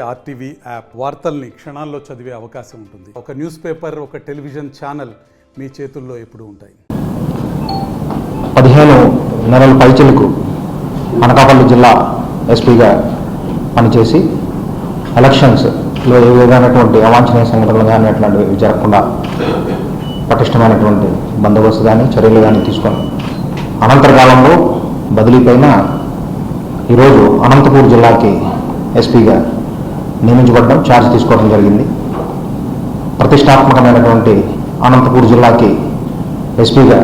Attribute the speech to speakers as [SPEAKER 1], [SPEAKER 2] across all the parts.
[SPEAKER 1] RTV app వార్తల్ని క్షణాల్లో చదివే అవకాశం ఉంటుంది. ఒక న్యూస్ పేపర్, ఒక టెలివిజన్ ఛానల్ మీ చేతుల్లో ఎప్పుడూ ఉంటాయి.
[SPEAKER 2] 15 నెలల పైచిలకు అనకాపల్లి జిల్లా ఎస్పీగా పనిచేసి ఎలక్షన్స్లో ఏ విధమైనటువంటి అవాంఛనీయ సంఘటనలు కానీ అట్లాంటివి జరగకుండా పటిష్టమైనటువంటి బందోబస్తు కానీ చర్యలు కానీ తీసుకొని అనంతర కాలంలో బదిలీ పైన ఈరోజు అనంతపూర్ జిల్లాకి ఎస్పీగా నియమించబడడం, ఛార్జ్ తీసుకోవడం జరిగింది. ప్రతిష్టాత్మకమైనటువంటి అనంతపూర్ జిల్లాకి ఎస్పీగా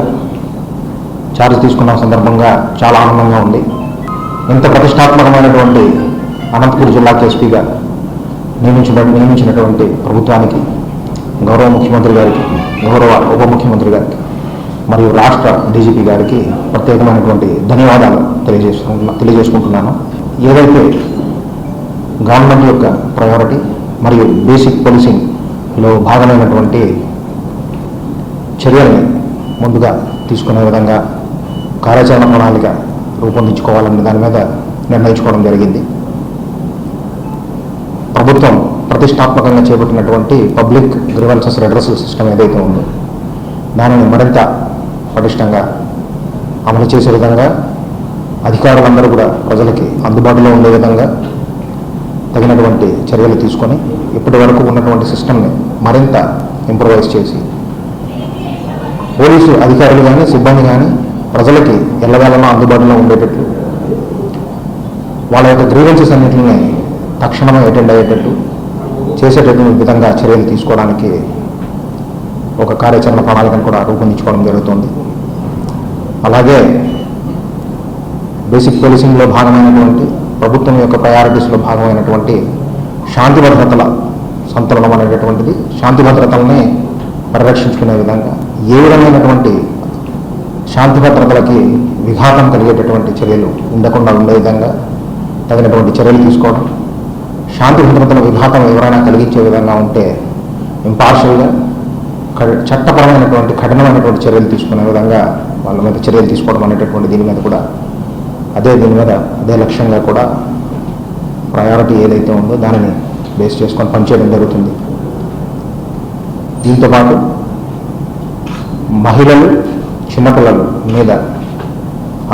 [SPEAKER 2] ఛార్జ్ తీసుకున్న సందర్భంగా చాలా ఆనందంగా ఉంది. ఇంత ప్రతిష్టాత్మకమైనటువంటి అనంతపూర్ జిల్లాకి ఎస్పీగా నియమించినటువంటి ప్రభుత్వానికి, గౌరవ ముఖ్యమంత్రి గారికి, గౌరవ ఉప ముఖ్యమంత్రి గారికి మరియు రాష్ట్ర డీజీపీ గారికి ప్రత్యేకమైనటువంటి ధన్యవాదాలు తెలియజేసుకుంటున్నాను. ఏదైతే గవర్నమెంట్ యొక్క ప్రయారిటీ మరియు బేసిక్ పోలీసింగ్లో భాగమైనటువంటి చర్యల్ని ముందుగా తీసుకునే విధంగా కార్యాచరణ ప్రణాళిక రూపొందించుకోవాలనే దాని మీద నిర్ణయించుకోవడం జరిగింది. ప్రభుత్వం ప్రతిష్టాత్మకంగా చేపట్టినటువంటి పబ్లిక్ గ్రీవెన్సెస్ రెడ్రెసల్ సిస్టమ్ ఏదైతే ఉందో దానిని మరింత పటిష్టంగా అమలు చేసే విధంగా అధికారులందరూ కూడా ప్రజలకి అందుబాటులో ఉండే విధంగా తగినటువంటి చర్యలు తీసుకొని ఇప్పటి వరకు ఉన్నటువంటి సిస్టమ్ని మరింత ఇంప్రూవైజ్ చేసి పోలీసు అధికారులు కానీ సిబ్బంది కానీ ప్రజలకి ఎల్లవేళలా అందుబాటులో ఉండేటట్లు, వాళ్ళ యొక్క గ్రీవెన్సెస్ అన్నింటినీ తక్షణమే అటెండ్ అయ్యేటట్టు చేసేటటువంటి విధంగా చర్యలు తీసుకోవడానికి ఒక కార్యాచరణ ప్రణాళికను కూడా రూపొందించుకోవడం జరుగుతుంది. అలాగే బేసిక్ పోలీసింగ్లో భాగమైనటువంటి ప్రభుత్వం యొక్క ప్రయారిటీస్లో భాగమైనటువంటి శాంతి భద్రతల సంతులనం అనేటటువంటిది, శాంతి భద్రతల్ని పరిరక్షించుకునే విధంగా ఏ విధమైనటువంటి శాంతి భద్రతలకి విఘాతం కలిగేటటువంటి చర్యలు ఉండకుండా ఉండే విధంగా తగినటువంటి చర్యలు తీసుకోవడం, శాంతి భద్రతల విఘాతం ఎవరైనా కలిగించే విధంగా ఉంటే ఇంపార్షియల్గా చట్టపరమైనటువంటి కఠినమైనటువంటి చర్యలు తీసుకునే విధంగా వాళ్ళ మీద చర్యలు తీసుకోవడం అనేటటువంటి దీని మీద కూడా అదే లక్ష్యంగా కూడా ప్రయారిటీ ఏదైతే ఉందో దానిని బేస్ చేసుకొని పనిచేయడం జరుగుతుంది. దీంతోపాటు మహిళలు, చిన్నపిల్లల మీద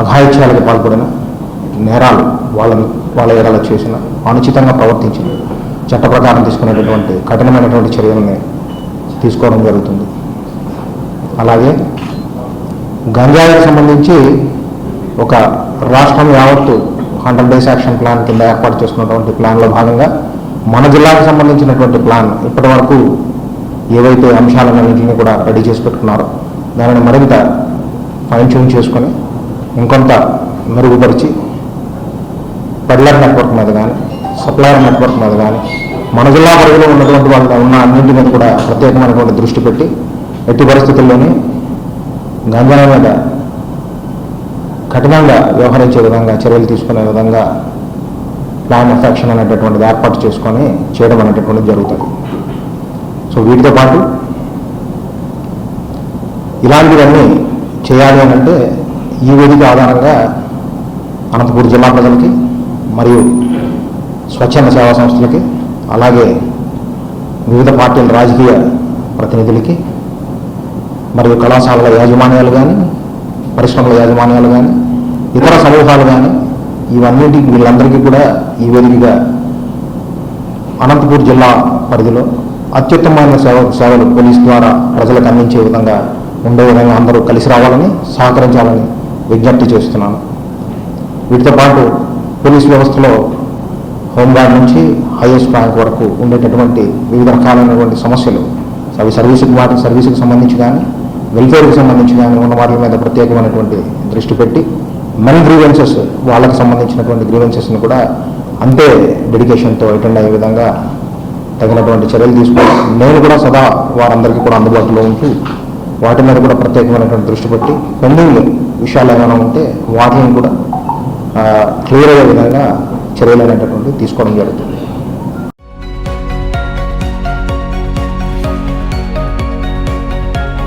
[SPEAKER 2] అఘాయిత్యాలకు పాల్పడిన నేరాలు వాళ్ళ ఎడల చేసిన, అనుచితంగా ప్రవర్తించిన చట్ట ప్రకారం తీసుకునేటటువంటి కఠినమైనటువంటి చర్యలని తీసుకోవడం జరుగుతుంది. అలాగే గంజాయికి సంబంధించి ఒక రాష్ట్రం యావత్తు 100 డేస్ యాక్షన్ ప్లాన్ కింద ఏర్పాటు చేసుకున్నటువంటి ప్లాన్లో భాగంగా మన జిల్లాకు సంబంధించినటువంటి ప్లాన్ ఇప్పటి వరకు ఏవైతే అంశాలన్నింటినీ కూడా రెడీ చేసి పెట్టుకున్నారో దానిని మరింత ఫైన్ ట్యూన్ చేసుకొని ఇంకొంత మెరుగుపరిచి పెడ్లర్ నెట్వర్క్ మీద కానీ, సప్లయర్ నెట్వర్క్ మీద కానీ, మన జిల్లా పరిధిలో ఉన్నటువంటి వాళ్ళ ఉన్న అన్నింటి మీద కూడా ప్రత్యేకమైనటువంటి దృష్టి పెట్టి ఎట్టి పరిస్థితుల్లోనే గంజాయి మీద కఠినంగా వ్యవహరించే విధంగా చర్యలు తీసుకునే విధంగా ప్లాన్ ఆఫ్ యాక్షన్ అనేటటువంటిది ఏర్పాటు చేసుకొని చేయడం అనేటటువంటిది జరుగుతుంది. సో వీటితో పాటు ఇలాంటివన్నీ చేయాలి అని అంటే ఈ వేదిక ఆధారంగా అనంతపూర్ జిల్లా ప్రజలకి మరియు స్వచ్ఛంద సేవా సంస్థలకి, అలాగే వివిధ పార్టీల రాజకీయ ప్రతినిధులకి మరియు కళాశాలల యాజమాన్యాలు కానీ, పరిశ్రమల యాజమాన్యాలు కానీ, ఇతర సమూహాలు కానీ ఇవన్నింటికి వీళ్ళందరికీ కూడా ఈ వేదికగా అనంతపూర్ జిల్లా పరిధిలో అత్యుత్తమమైన సేవలు పోలీస్ ద్వారా ప్రజలకు అందించే విధంగా ఉండే విధంగా అందరూ కలిసి రావాలని, సహకరించాలని విజ్ఞప్తి చేస్తున్నాను. వీటితో పాటు పోలీస్ వ్యవస్థలో హోంగార్డ్ నుంచి హైయెస్ట్ ర్యాంక్ వరకు ఉండేటటువంటి వివిధ రకాలైనటువంటి సమస్యలు, అవి సర్వీసుకు సంబంధించి కానీ, వెల్ఫేర్కి సంబంధించి కానీ ఉన్న వాటి మీద ప్రత్యేకమైనటువంటి దృష్టి పెట్టి మెన్ గ్రీవెన్సెస్, వాళ్ళకి సంబంధించినటువంటి గ్రీవెన్సెస్ని కూడా అంతే డెడికేషన్తో అటెండ్ అయ్యే విధంగా తగినటువంటి చర్యలు తీసుకొని నేను కూడా సదా వారందరికీ కూడా అందుబాటులో ఉంటూ వాటి మీద కూడా ప్రత్యేకమైనటువంటి దృష్టి పెట్టి పెండింగ్ విషయాలు ఏమైనా ఉంటే వాటిని కూడా క్లియర్ అయ్యే విధంగా చర్యలు అనేటటువంటి తీసుకోవడం జరుగుతుంది.